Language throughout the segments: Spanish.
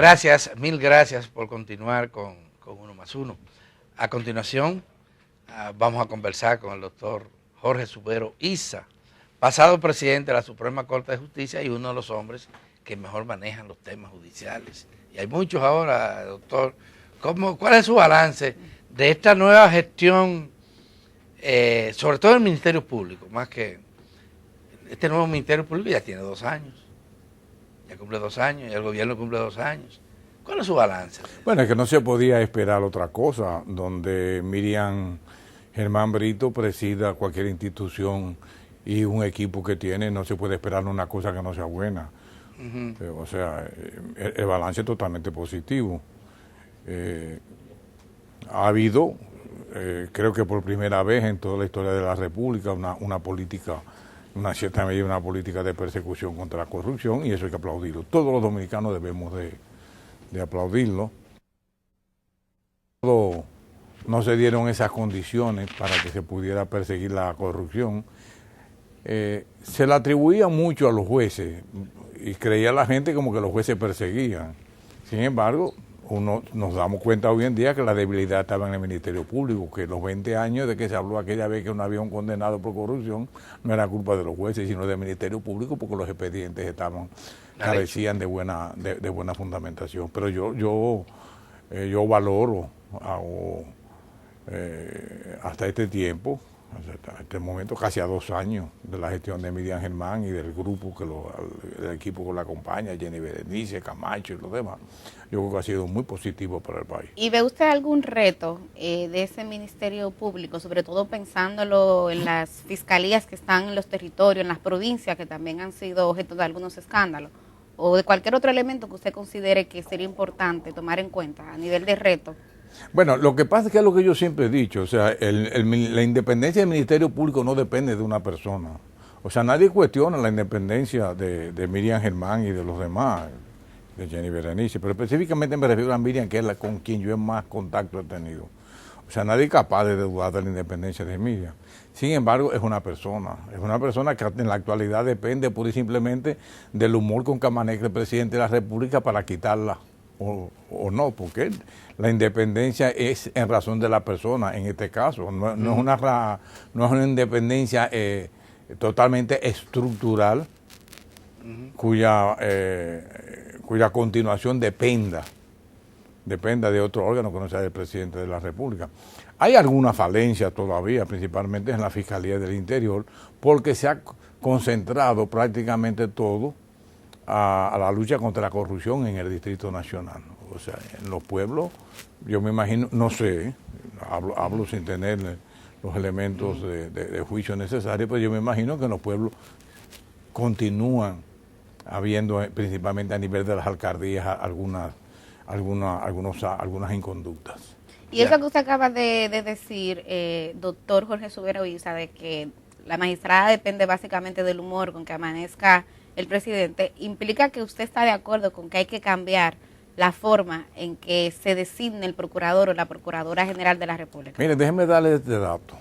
Gracias, mil gracias por continuar con Uno más Uno. A continuación, vamos a conversar con el doctor Jorge Subero Isa, pasado presidente de la Suprema Corte de Justicia y uno de los hombres que mejor manejan los temas judiciales. Y hay muchos ahora, doctor. ¿Cuál es su balance de esta nueva gestión, sobre todo el Ministerio Público, más que este nuevo Ministerio Público ya tiene 2 años? Ya cumple 2 años y el gobierno cumple 2 años. ¿Cuál es su balance? Bueno, es que no se podía esperar otra cosa, donde Miriam Germán Brito presida cualquier institución y un equipo que tiene, no se puede esperar una cosa que no sea buena. O sea, el balance es totalmente positivo. Ha habido, creo que por primera vez en toda la historia de la República, una política, una cierta medida, una política de persecución contra la corrupción, y eso hay que aplaudirlo. Todos los dominicanos debemos de aplaudirlo. No se dieron esas condiciones para que se pudiera perseguir la corrupción. Se le atribuía mucho a los jueces y creía la gente como que los jueces perseguían. Sin embargo, nos damos cuenta hoy en día que la debilidad estaba en el Ministerio Público, que los 20 años de que se habló aquella vez que no había un condenado por corrupción no era culpa de los jueces, sino del Ministerio Público, porque los expedientes carecían de buena fundamentación. Pero yo valoro hasta este tiempo, hasta este momento, casi a 2 años de la gestión de Miriam Germán y del grupo, del equipo que la acompaña, Jenny Berenice, Camacho y los demás. Yo creo que ha sido muy positivo para el país. ¿Y ve usted algún reto de ese Ministerio Público, sobre todo pensándolo en las fiscalías que están en los territorios, en las provincias, que también han sido objeto de algunos escándalos, o de cualquier otro elemento que usted considere que sería importante tomar en cuenta a nivel de reto? Bueno, lo que pasa es que es lo que yo siempre he dicho, o sea, la independencia del Ministerio Público no depende de una persona. O sea, nadie cuestiona la independencia de Miriam Germán y de los demás, de Jenny Berenice, pero específicamente me refiero a Miriam, que es con quien yo más contacto he tenido. O sea, nadie es capaz de dudar de la independencia de Miriam. Sin embargo, es una persona que en la actualidad depende pura y simplemente del humor con que maneja el presidente de la República para quitarla o no, porque la independencia es en razón de la persona, en este caso, no es una independencia totalmente estructural, cuya continuación dependa de otro órgano que no sea el presidente de la República. Hay alguna falencia todavía, principalmente en la Fiscalía del Interior, porque se ha concentrado prácticamente todo a la lucha contra la corrupción en el Distrito Nacional. O sea, en los pueblos, yo me imagino, no sé, hablo sin tener los elementos de juicio necesarios, pero yo me imagino que en los pueblos continúan habiendo, principalmente a nivel de las alcaldías, algunas inconductas. Y eso que usted acaba de decir, doctor Jorge Subero Isa, de que la magistrada depende básicamente del humor con que amanezca el presidente, implica que usted está de acuerdo con que hay que cambiar la forma en que se designe el procurador o la procuradora general de la República. Mire, déjeme darle este dato.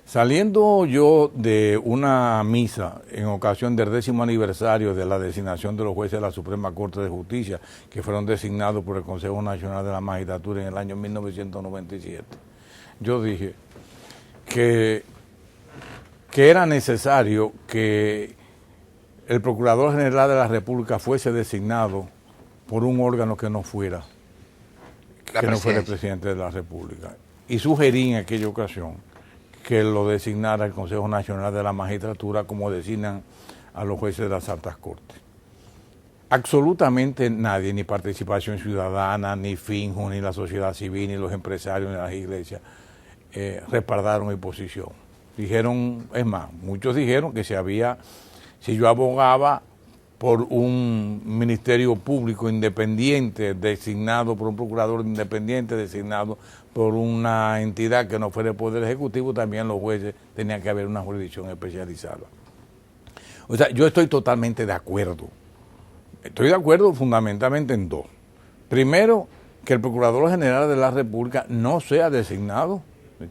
Saliendo yo de una misa en ocasión del 10º aniversario de la designación de los jueces de la Suprema Corte de Justicia, que fueron designados por el Consejo Nacional de la Magistratura en el año 1997, yo dije que era necesario que el Procurador General de la República fuese designado por un órgano que no fuera el presidente de la República. Y sugerí en aquella ocasión que lo designara el Consejo Nacional de la Magistratura como designan a los jueces de las altas cortes. Absolutamente nadie, ni Participación Ciudadana, ni Finjo, ni la sociedad civil, ni los empresarios, ni las iglesias, respaldaron mi posición. Dijeron, es más, muchos dijeron que si yo abogaba por un ministerio público independiente designado por un procurador independiente designado por una entidad que no fuera el Poder Ejecutivo, también los jueces tenían que haber una jurisdicción especializada. O sea, yo estoy totalmente de acuerdo. Estoy de acuerdo fundamentalmente en dos. Primero, que el Procurador General de la República no sea designado.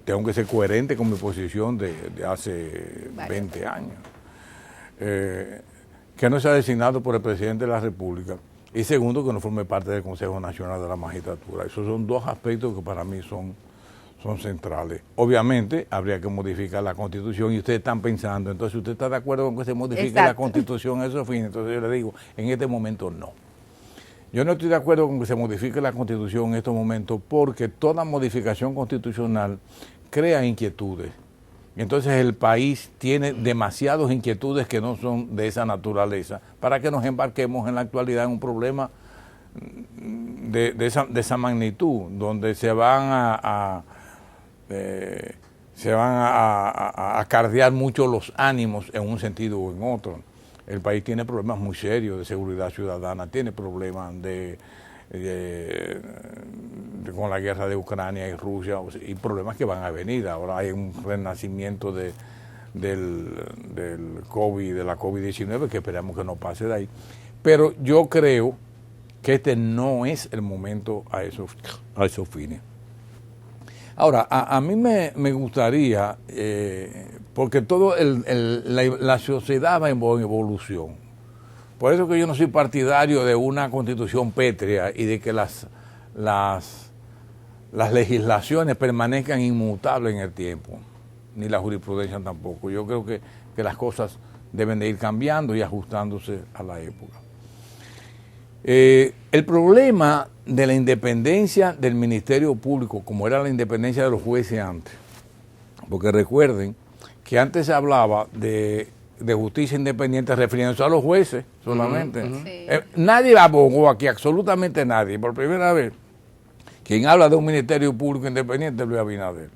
Tengo que ser coherente con mi posición de hace 20 años. Que no sea designado por el presidente de la República y segundo, que no forme parte del Consejo Nacional de la Magistratura. Esos son dos aspectos que para mí son centrales. Obviamente, habría que modificar la Constitución y ustedes están pensando, entonces, ¿usted está de acuerdo con que se modifique la Constitución a esos fines? Entonces yo le digo, en este momento no. Yo no estoy de acuerdo con que se modifique la Constitución en estos momentos porque toda modificación constitucional crea inquietudes. Entonces el país tiene demasiadas inquietudes que no son de esa naturaleza para que nos embarquemos en la actualidad en un problema de esa magnitud, donde se van a acarrear mucho los ánimos en un sentido o en otro. El país tiene problemas muy serios de seguridad ciudadana, tiene problemas con la guerra de Ucrania y Rusia, y problemas que van a venir. Ahora hay un renacimiento del COVID, de la COVID-19, que esperamos que no pase de ahí. Pero yo creo que este no es el momento a esos fines. Ahora, a mí me gustaría, porque la sociedad va en evolución. Por eso que yo no soy partidario de una constitución pétrea y de que las legislaciones permanezcan inmutables en el tiempo, ni la jurisprudencia tampoco. Yo creo que las cosas deben de ir cambiando y ajustándose a la época. El problema de la independencia del Ministerio Público, como era la independencia de los jueces antes, porque recuerden que antes se hablaba de justicia independiente refiriéndose a los jueces solamente. Sí. Nadie abogó aquí, absolutamente nadie. Por primera vez, quien habla de un Ministerio Público independiente es Luis Abinader.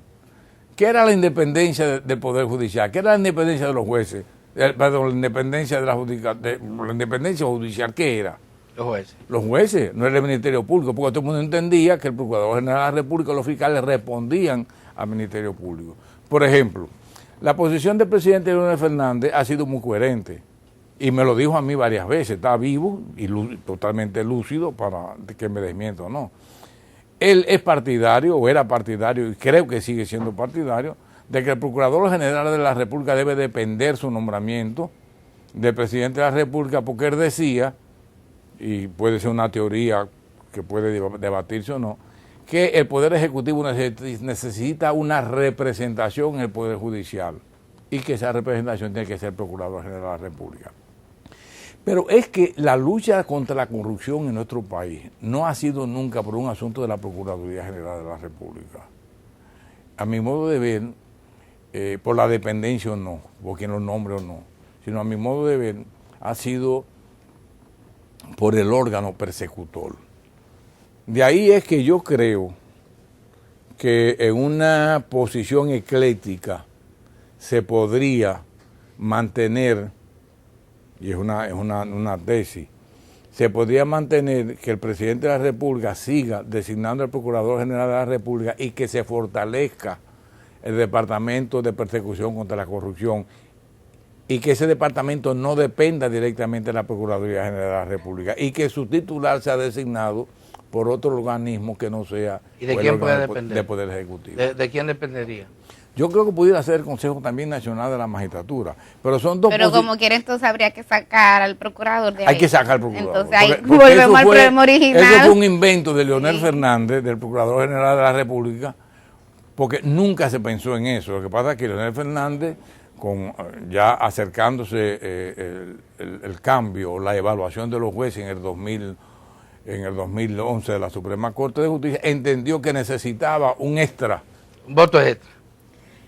¿Qué era la independencia del Poder Judicial? ¿Qué era la independencia de los jueces? Perdón, la independencia de la independencia judicial, ¿qué era? Los jueces. Los jueces, no era el Ministerio Público, porque todo el mundo entendía que el Procurador General de la República y los fiscales respondían al Ministerio Público. Por ejemplo, la posición del presidente Leonel Fernández ha sido muy coherente, y me lo dijo a mí varias veces, está vivo y totalmente lúcido para que me desmiento o no. Él es partidario, o era partidario, y creo que sigue siendo partidario, de que el Procurador General de la República debe depender su nombramiento del presidente de la República, porque él decía, y puede ser una teoría que puede debatirse o no, que el Poder Ejecutivo necesita una representación en el Poder Judicial y que esa representación tiene que ser el Procurador General de la República. Pero es que la lucha contra la corrupción en nuestro país no ha sido nunca por un asunto de la Procuraduría General de la República. A mi modo de ver, por la dependencia o no, por quien lo nombre o no, sino a mi modo de ver, ha sido por el órgano persecutor. De ahí es que yo creo que en una posición ecléctica se podría mantener, y es una tesis, se podría mantener que el presidente de la República siga designando al Procurador General de la República y que se fortalezca el Departamento de Persecución contra la Corrupción, y que ese departamento no dependa directamente de la Procuraduría General de la República y que su titular sea designado por otro organismo que no sea ¿Y de quién puede depender? del Poder Ejecutivo. ¿De quién dependería? Yo creo que pudiera ser el Consejo también Nacional de la Magistratura, pero son dos. Pero como quiera, entonces habría que sacar al procurador de ahí. Hay que sacar al procurador. Entonces ahí porque volvemos al problema original. Eso fue un invento de Leonel Fernández, del Procurador General de la República, porque nunca se pensó en eso. Lo que pasa es que Leonel Fernández, ya acercándose el cambio, la evaluación de los jueces en el 2011 de la Suprema Corte de Justicia, entendió que necesitaba un extra. Un voto extra.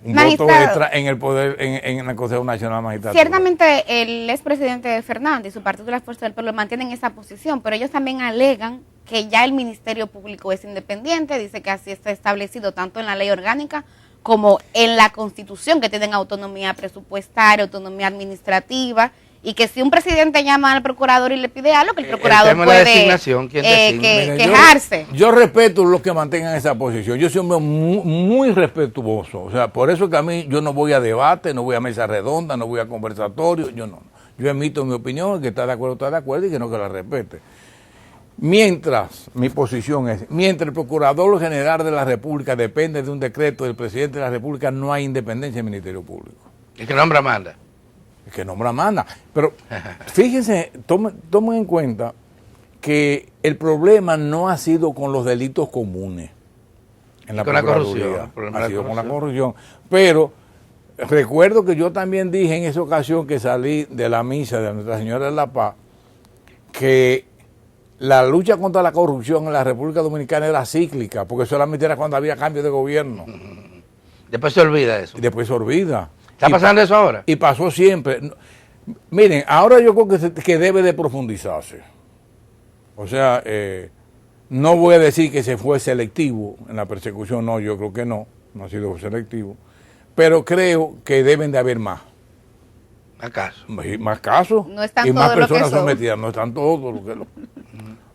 Un voto extra en el poder, en el Consejo Nacional de Magistratura. Ciertamente el expresidente Fernández y su partido de la Fuerza del Pueblo mantienen esa posición, pero ellos también alegan que ya el Ministerio Público es independiente, dice que así está establecido tanto en la ley orgánica como en la Constitución, que tienen autonomía presupuestaria, autonomía administrativa, y que si un presidente llama al procurador y le pide algo, que el procurador puede quejarse. Yo respeto los que mantengan esa posición. Yo soy un hombre muy respetuoso. O sea, por eso que a mí yo no voy a debate, no voy a mesa redonda, no voy a conversatorio. Yo no. Yo emito mi opinión, el que está de acuerdo y que no que la respete. Mientras, mi posición es, mientras el Procurador General de la República depende de un decreto del presidente de la República, no hay independencia del Ministerio Público. El que nombra manda. El que nombra manda. Pero fíjense, tomen en cuenta que el problema no ha sido con los delitos comunes en la con la Procuraduría, corrupción, ha sido con la corrupción. Pero recuerdo que yo también dije en esa ocasión que salí de la misa de Nuestra Señora de la Paz, que la lucha contra la corrupción en la República Dominicana era cíclica, porque solamente era cuando había cambio de gobierno. Después se olvida eso. Y después se olvida. ¿Está pasando eso ahora? Y pasó siempre. Miren, ahora yo creo que debe de profundizarse. O sea, no voy a decir que se fue selectivo en la persecución, no, yo creo que no ha sido selectivo, pero creo que deben de haber más. ¿Acaso? Más casos No están y más todos lo que personas son. sometidas, no están todos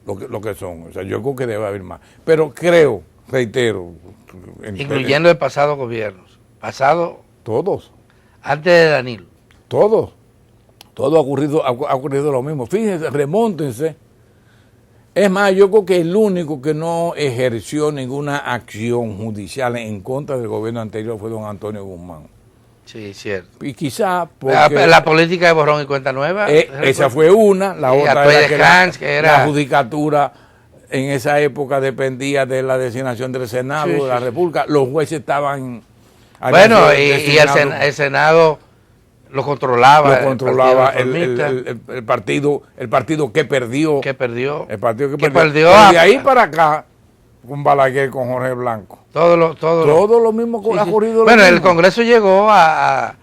lo que son. O sea, yo creo que debe haber más. Pero creo, reitero, Incluyendo el pasado gobiernos. Pasado, todos. antes de Danilo. Todo ha ocurrido lo mismo. Fíjense, remóntense. Es más, yo creo que el único que no ejerció ninguna acción judicial en contra del gobierno anterior fue don Antonio Guzmán. Sí, cierto. Y quizá porque La política de borrón y cuenta nueva. esa fue una, la Y otra Atuey era de que Cans, que era- la judicatura en esa época dependía de la designación del Senado Sí, de la sí, República. Los jueces estaban... Bueno, habían sido y el, designados. el Senado lo controlaba. Lo controlaba el partido que perdió. que perdió. El partido que que perdió. perdió Pero de ahí para acá, con Balaguer, con Jorge Blanco. todo Todo lo mismo sí, ha sí. ocurrido. Lo Bueno, el mismo. Congreso llegó a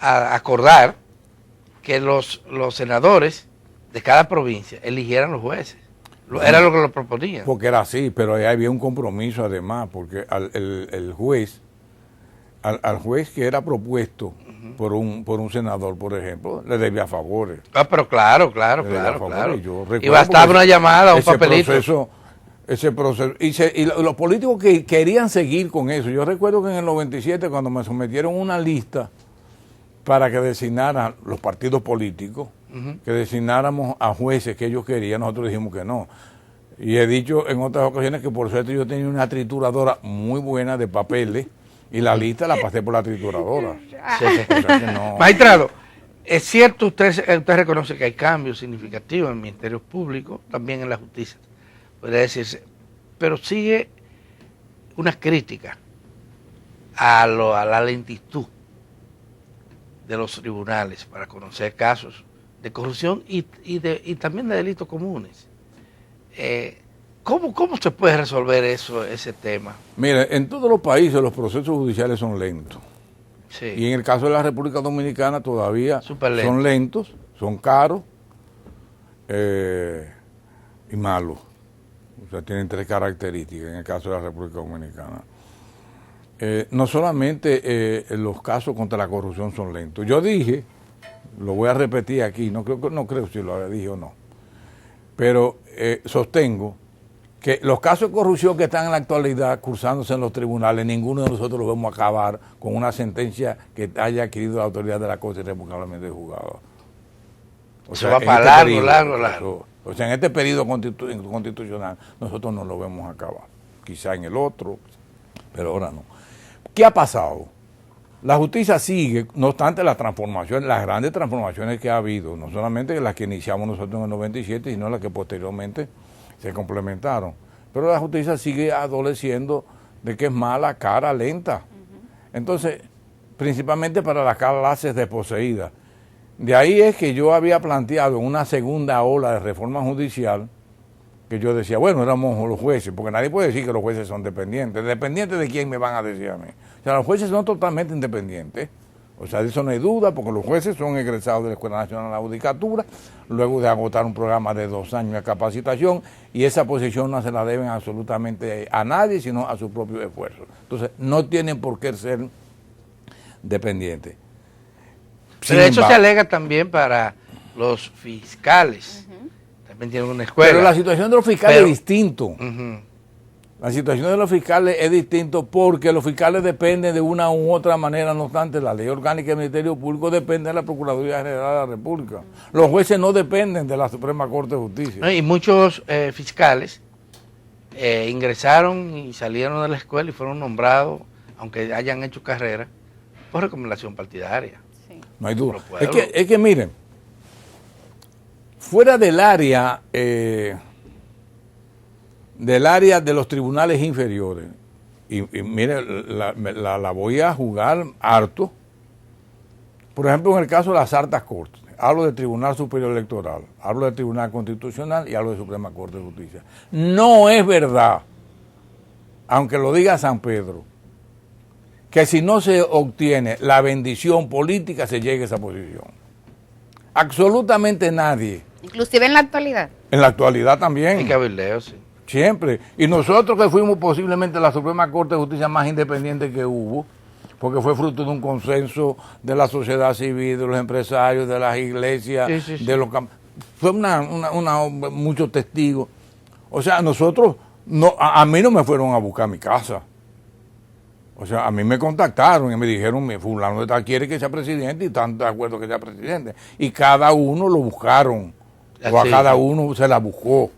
acordar que los senadores de cada provincia eligieran los jueces. Era lo que lo proponían. Porque era así, pero ahí había un compromiso además, porque el juez, al juez que era propuesto por un senador, por ejemplo, le debía favores. Ah, pero claro. Le debía favores. Yo recuerdo Y bastaba porque una llamada, un ese papelito. Ese proceso. Y los políticos que querían seguir con eso. Yo recuerdo que en el 97, cuando me sometieron una lista para que designaran los partidos políticos, que designáramos a jueces que ellos querían, nosotros dijimos que no. Y he dicho en otras ocasiones que por suerte yo tenía una trituradora muy buena de papeles y la lista la pasé por la trituradora. Sí. O sea que no. Magistrado, es cierto, usted reconoce que hay cambios significativos en ministerios públicos, también en la justicia, podría decirse, pero sigue una crítica a la lentitud de los tribunales para conocer casos de corrupción y también de delitos comunes. ¿Cómo se puede resolver ese tema? Mire, en todos los países los procesos judiciales son lentos. Sí. Y en el caso de la República Dominicana todavía Súper lento. son lentos, son caros y malos. O sea, tienen tres características en el caso de la República Dominicana. No solamente los casos contra la corrupción son lentos. Yo dije, lo voy a repetir aquí, no creo si lo dije o no, pero sostengo que los casos de corrupción que están en la actualidad cursándose en los tribunales, ninguno de nosotros los vamos a acabar con una sentencia que haya adquirido la autoridad de la Corte irrevocablemente juzgada. Se va para largo. O sea, en este periodo constitucional nosotros no lo vamos a acabar. Quizá en el otro, pero ahora no. ¿Qué ha pasado? La justicia sigue, no obstante las transformaciones, las grandes transformaciones que ha habido, no solamente las que iniciamos nosotros en el 97, sino las que posteriormente se complementaron. Pero la justicia sigue adoleciendo de que es mala, cara, lenta. Entonces, principalmente para las clases desposeídas. De ahí es que yo había planteado una segunda ola de reforma judicial, que yo decía, bueno, éramos los jueces, porque nadie puede decir que los jueces son dependientes. ¿Dependientes de quién me van a decir a mí? O sea, los jueces son totalmente independientes. O sea, de eso no hay duda, porque los jueces son egresados de la Escuela Nacional de la Judicatura, luego de agotar un programa de 2 años de capacitación, y esa posición no se la deben absolutamente a nadie, sino a su propio esfuerzo. Entonces, no tienen por qué ser dependientes. Pero eso se alega también para los fiscales. También tienen una escuela. Pero la situación de los fiscales es distinto. Ujú. La situación de los fiscales es distinto porque los fiscales dependen de una u otra manera, no obstante, la ley orgánica del Ministerio Público depende de la Procuraduría General de la República. Los jueces no dependen de la Suprema Corte de Justicia. ¿No? Y muchos fiscales ingresaron y salieron de la escuela y fueron nombrados, aunque hayan hecho carrera, por recomendación partidaria. Sí. No hay duda. Pero pueblo. Es que miren, fuera del área del área de los tribunales inferiores. Y mire, la voy a jugar harto. Por ejemplo, en el caso de las altas cortes, hablo del Tribunal Superior Electoral, hablo del Tribunal Constitucional y hablo de Suprema Corte de Justicia. No es verdad, aunque lo diga San Pedro, que si no se obtiene la bendición política se llegue a esa posición. Absolutamente nadie. Inclusive en la actualidad. En la actualidad también. Y cabildeo, sí. Siempre. Y nosotros que fuimos posiblemente la Suprema Corte de Justicia más independiente que hubo, porque fue fruto de un consenso de la sociedad civil, de los empresarios, de las iglesias, Sí. de los fue muchos testigos. O sea, nosotros, no, a mí no me fueron a buscar a mi casa. O sea, a mí me contactaron y me dijeron, fulano de tal quiere que sea presidente y están de acuerdo que sea presidente. Y cada uno lo buscaron, o a cada uno se la buscó.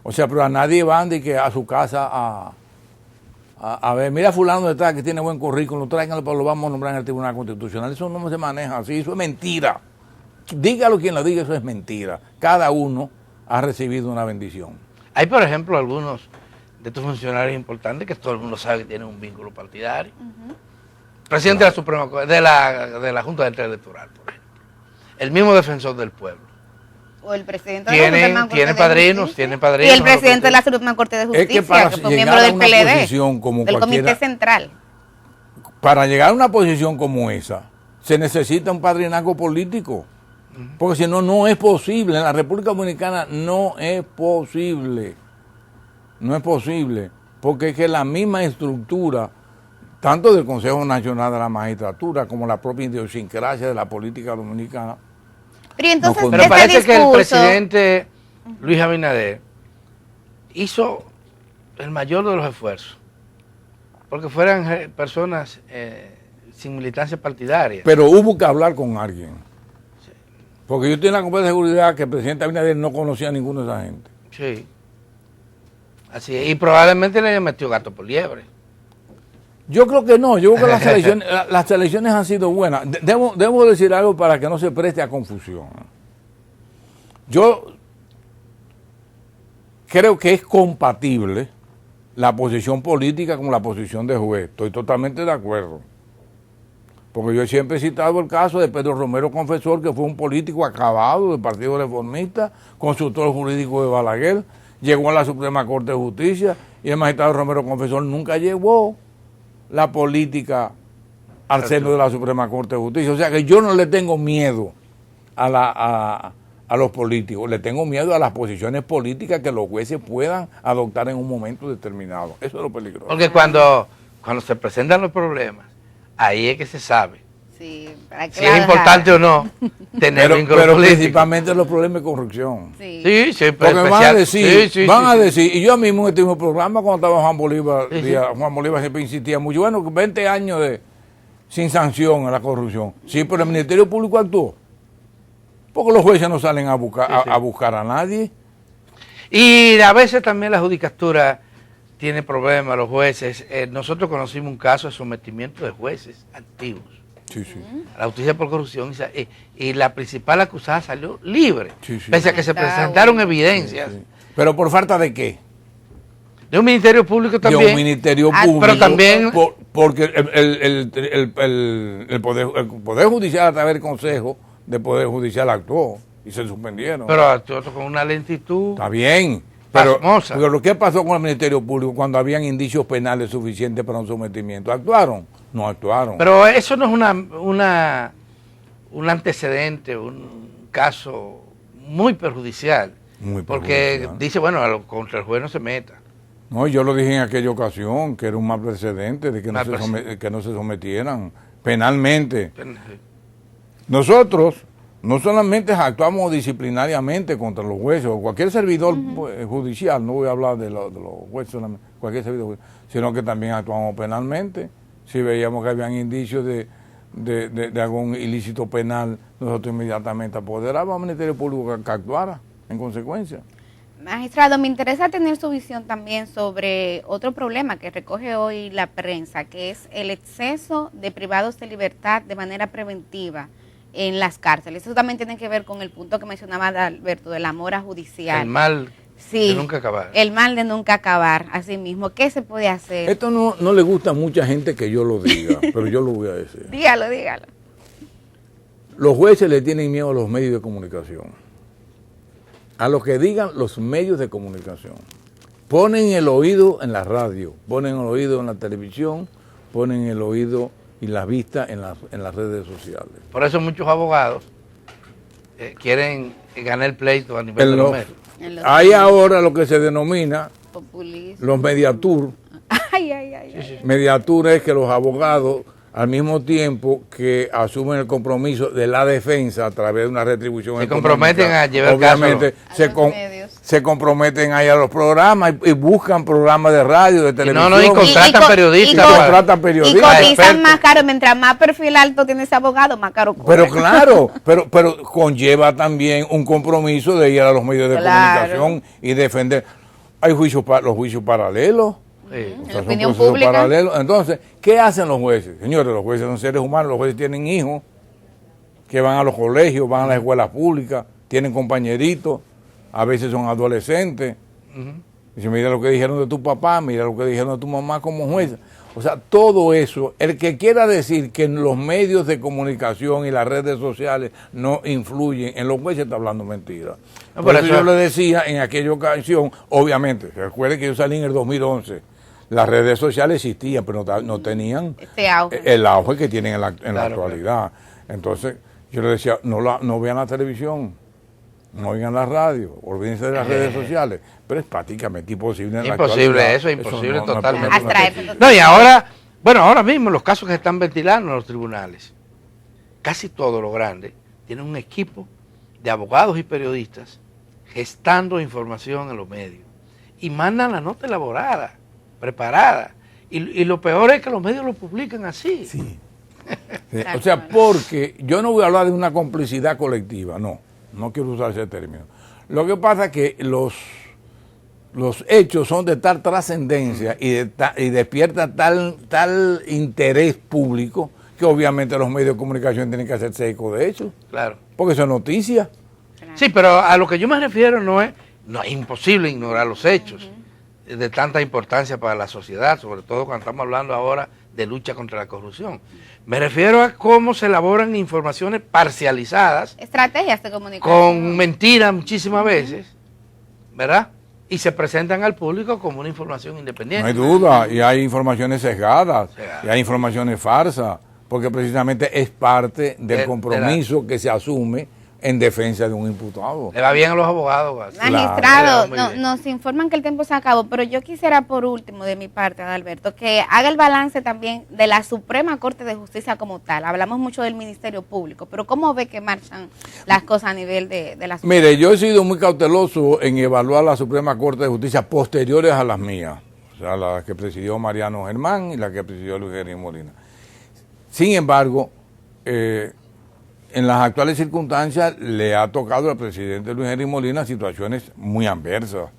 O sea, pero a nadie van de que a su casa a ver, mira fulano de tal que tiene buen currículum, tráiganlo para lo vamos a nombrar en el Tribunal Constitucional. Eso no se maneja así, eso es mentira. Dígalo quien lo diga, eso es mentira. Cada uno ha recibido una bendición. Hay, por ejemplo, algunos de estos funcionarios importantes que todo el mundo sabe que tienen un vínculo partidario. Presidente de la Suprema Corte, de la Junta Central Electoral, por ejemplo. El mismo defensor del pueblo. O el presidente de la Suprema Corte tiene de padrinos, Justicia. tiene padrinos. Y el presidente de la Suprema Corte de Justicia, Es que para que fue llegar miembro a del una PLD, posición como del Comité cualquiera, Central. para llegar a una posición como esa, se necesita un padrinazgo político. Porque si no, no es posible. En la República Dominicana no es posible. No es posible. Porque es que la misma estructura, tanto del Consejo Nacional de la Magistratura como la propia idiosincrasia de la política dominicana. Pero entonces, No, Pero este parece que el discurso- presidente Luis Abinader hizo el mayor de los esfuerzos porque fueran personas sin militancia partidaria. Pero hubo que hablar con alguien. Porque yo tengo la completa seguridad que el presidente Abinader no conocía a ninguno de esa gente. Sí. Así es. Y probablemente le haya metido gato por liebre. Yo creo que no, yo creo que las elecciones han sido buenas. Debo decir algo para que no se preste a confusión. Yo creo que es compatible la posición política con la posición de juez. Estoy totalmente de acuerdo. Porque yo siempre he citado el caso de Pedro Romero Confesor, que fue un político acabado del Partido Reformista, consultor jurídico de Balaguer, llegó a la Suprema Corte de Justicia y el magistrado Romero Confesor nunca llevó la política al seno de la Suprema Corte de Justicia. O sea que yo no le tengo miedo a los políticos, le tengo miedo a las posiciones políticas que los jueces puedan adoptar en un momento determinado. Eso es lo peligroso. Porque cuando se presentan los problemas, ahí es que se sabe Sí, para si es importante o no tener vínculos pero políticos. principalmente los problemas de corrupción. Sí. Sí, sí, Porque van a especial. decir, Sí, van a sí. decir, y yo mismo en este mismo programa cuando estaba Juan Bolívar, Sí, sí. Juan Bolívar siempre insistía mucho, bueno, 20 años sin sanción a la corrupción. Sí, pero el Ministerio Público actuó. Porque los jueces no salen a buscar, Sí, sí. a buscar a nadie. Y a veces también la judicatura tiene problemas, los jueces. Nosotros conocimos un caso de sometimiento de jueces activos Sí, sí. a la justicia por corrupción y la principal acusada salió libre, Sí, sí. pese a que se Está presentaron bueno. evidencias Sí. Pero por falta de qué? de un ministerio público De un también. ministerio Ah, público. pero también- porque el poder Judicial a través del Consejo de Poder Judicial actuó y se suspendieron. Pero actuó con una lentitud. Está bien, pero Pasmosa. lo que pasó con el Ministerio Público cuando habían indicios penales suficientes para un sometimiento, ¿actuaron? No actuaron. Pero eso no es un antecedente, un caso muy perjudicial. Muy Porque perjudicial. dice, bueno, contra el juez no se meta. No, yo lo dije en aquella ocasión, que era un mal precedente de que Mal precedente. que no se sometieran penalmente. Nosotros no solamente actuamos disciplinariamente contra los jueces o cualquier servidor judicial, no voy a hablar de los jueces solamente, cualquier servidor judicial, sino que también actuamos penalmente. Si veíamos que habían indicios de algún ilícito penal, nosotros inmediatamente apoderábamos al Ministerio Público que actuara en consecuencia. Magistrado, me interesa tener su visión también sobre otro problema que recoge hoy la prensa, que es el exceso de privados de libertad de manera preventiva en las cárceles. Eso también tiene que ver con el punto que mencionaba Alberto, de la mora judicial. El mal Sí, de nunca acabar. el mal de nunca acabar, así mismo. ¿Qué se puede hacer? Esto no le gusta a mucha gente que yo lo diga, pero yo lo voy a decir. Dígalo, dígalo. Los jueces le tienen miedo a los medios de comunicación. A lo que digan los medios de comunicación. Ponen el oído en la radio, ponen el oído en la televisión, ponen el oído y la vista en las redes sociales. Por eso muchos abogados quieren ganar el pleito a nivel de los medios. Hay ahora lo que se denomina Populismo. los mediatur. Ay, ay, ay. Sí, sí, sí. Mediatur es que los abogados, al mismo tiempo que asumen el compromiso de la defensa a través de una retribución Se económica, comprometen a llevar obviamente caso a los medios. se comprometen ahí a los programas y buscan programas de radio, de televisión. No, y contratan periodistas. contratan Y periodistas. cotizan expertos. más caro. Mientras más perfil alto tiene ese abogado, más caro cobra. Pero claro, pero conlleva también un compromiso de ir a los medios de Claro. comunicación y defender. Hay los juicios paralelos. Sí. O sea, La son opinión procesos pública. paralelos. Entonces, ¿qué hacen los jueces? Señores, los jueces son seres humanos, los jueces tienen hijos que van a los colegios, van a las escuelas públicas, tienen compañeritos, a veces son adolescentes. Dice, mira lo que dijeron de tu papá, mira lo que dijeron de tu mamá como jueza. O sea, todo eso, el que quiera decir que los medios de comunicación y las redes sociales no influyen en los jueces está hablando mentira. No, Por por eso eso- yo le decía en aquella ocasión, obviamente, recuerde que yo salí en el 2011, las redes sociales existían, pero no tenían Este auge. el auge que tienen en la Claro, actualidad. Entonces, yo le decía, no vean la televisión, no oigan la radio, olvídense de las redes sociales, pero es prácticamente imposible en la Imposible actualidad. eso, imposible totalmente. Abstraer. No, y ahora mismo los casos que se están ventilando en los tribunales, casi todos los grandes, tienen un equipo de abogados y periodistas gestando información en los medios y mandan la nota elaborada, preparada. Y lo peor es que los medios lo publican así. Sí. Sí, o sea, porque yo no voy a hablar de una complicidad colectiva, no quiero usar ese término. Lo que pasa es que los hechos son de tal trascendencia y despiertan tal interés público que obviamente los medios de comunicación tienen que hacerse eco de eso, Claro. porque eso es noticia. Sí, pero a lo que yo me refiero no es imposible ignorar los hechos de tanta importancia para la sociedad, sobre todo cuando estamos hablando ahora de lucha contra la corrupción. Me refiero a cómo se elaboran informaciones parcializadas, Estrategias de comunicación. con mentiras muchísimas veces, ¿verdad? Y se presentan al público como una información No independiente. hay duda, y hay informaciones sesgadas, Sesgadas. y hay informaciones farsas, porque precisamente es parte del compromiso que se asume en defensa de un imputado. Le va bien a los abogados. así. Magistrado, Le va muy bien. nos informan que el tiempo se acabó, pero yo quisiera por último de mi parte, Adalberto, que haga el balance también de la Suprema Corte de Justicia como tal. Hablamos mucho del Ministerio Público, pero ¿cómo ve que marchan las cosas a nivel de la Suprema? Mire, yo he sido muy cauteloso en evaluar la Suprema Corte de Justicia posteriores a las mías, o sea, la que presidió Mariano Germán y la que presidió Luis Henry Molina. Sin embargo, en las actuales circunstancias le ha tocado al presidente Luis Henry Molina situaciones muy adversas,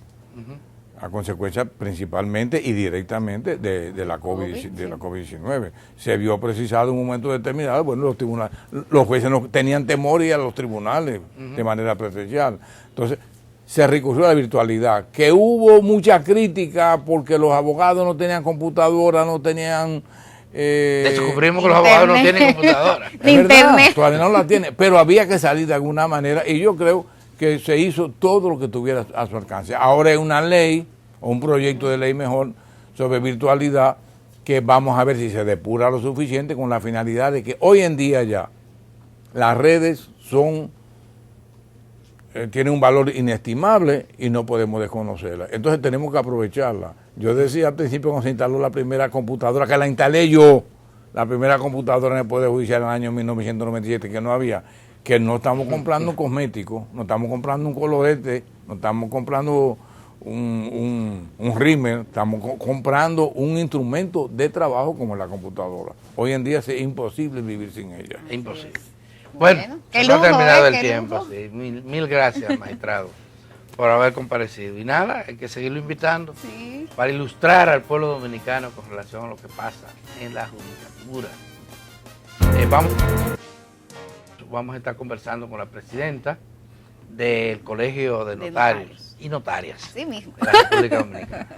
a consecuencia principalmente y directamente de la COVID-19. Se vio precisado en un momento determinado, bueno, los tribunales, los jueces no tenían temor y a los tribunales de manera presencial. Entonces, se recurrió a la virtualidad, que hubo mucha crítica porque los abogados no tenían computadora, no tenían... Descubrimos que los abogados no tienen computadora. Es verdad, Internet. todavía no la tiene, pero había que salir de alguna manera y yo creo que se hizo todo lo que tuviera a su alcance. Ahora es una ley, o un proyecto de ley mejor, sobre virtualidad, que vamos a ver si se depura lo suficiente con la finalidad de que hoy en día ya las redes tienen un valor inestimable y no podemos desconocerlas. Entonces tenemos que aprovecharla. Yo decía al principio cuando se instaló la primera computadora, que la instalé yo, la primera computadora en el Poder Judicial en el año 1997, que no había, que no estamos comprando un cosmético, no estamos comprando un colorete, no estamos comprando un rímel, estamos comprando un instrumento de trabajo como la computadora. Hoy en día es imposible vivir sin ella. Es imposible. Bueno, qué se nos lujo, ha terminado el qué tiempo. lujo. Sí. Mil gracias, magistrado, por haber comparecido. Y nada, hay que seguirlo invitando Sí. para ilustrar al pueblo dominicano con relación a lo que pasa en la judicatura. Vamos a estar conversando con la presidenta del Colegio de De Notarios Notarios. y Notarias Así mismo. de la República Dominicana.